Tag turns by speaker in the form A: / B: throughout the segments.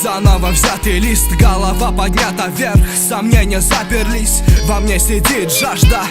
A: Заново взятый лист, голова поднята вверх, сомнения заперлись, во мне сидит жажда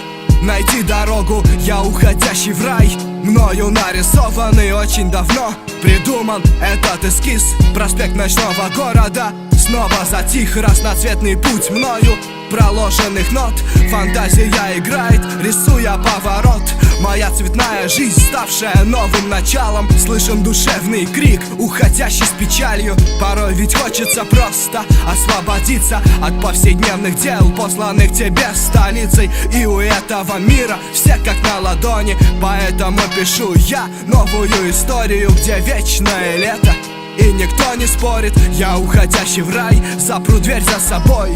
A: найти дорогу, я уходящий в рай. Мною нарисованный очень давно придуман этот эскиз. Проспект ночного города снова затих, разноцветный путь мною проложенных нот. Фантазия играет, рисуя поворот. Моя цветная жизнь, ставшая новым началом. Слышен душевный крик, уходящий с печалью. Порой ведь хочется просто освободиться от повседневных дел, посланных тебе столицей. И у этого мира все как на ладони, поэтому пишу я новую историю, где вечное лето и никто не спорит. Я уходящий в рай, запру дверь за собой.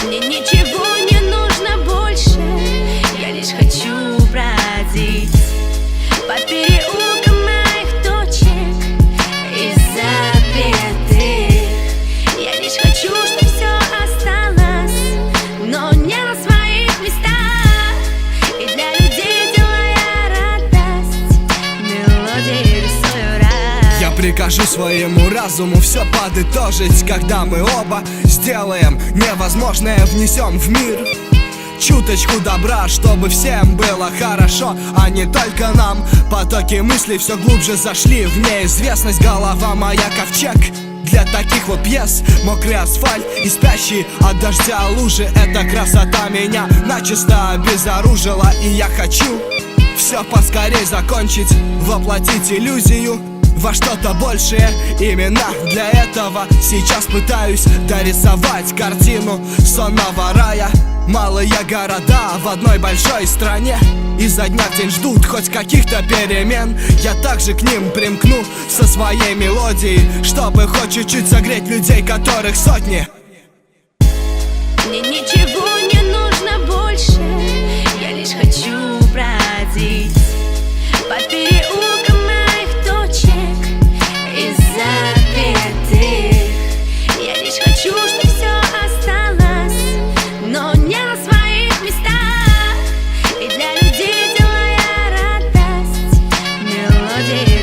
B: Мне ничего не нужно больше, я лишь хочу бродить по переулкам моих точек и запятых. Я лишь хочу, чтобы все осталось, но не на своих местах. И для людей делая радость, мелодии рисую рай.
A: Я прикажу своему разуму все подытожить, когда мы оба сделаем невозможное, внесем в мир чуточку добра, чтобы всем было хорошо, а не только нам. Потоки мыслей все глубже зашли в неизвестность. Голова моя ковчег для таких вот пьес. Мокрый асфальт и спящие от дождя лужи. Эта красота меня начисто обезоружила, и я хочу все поскорей закончить, воплотить иллюзию во что-то большее. Именно для этого сейчас пытаюсь дорисовать картину сонного рая. Малые города в одной большой стране изо дня в день ждут хоть каких-то перемен. Я также к ним примкну со своей мелодией, чтобы хоть чуть-чуть согреть людей, которых сотни.
B: Мне ничего не нужно больше, я лишь хочу бродить по переулкам моих точек и запятых. Я лишь хочу, чтобы все осталось, но не на своих местах. И для людей делая радость, мелодии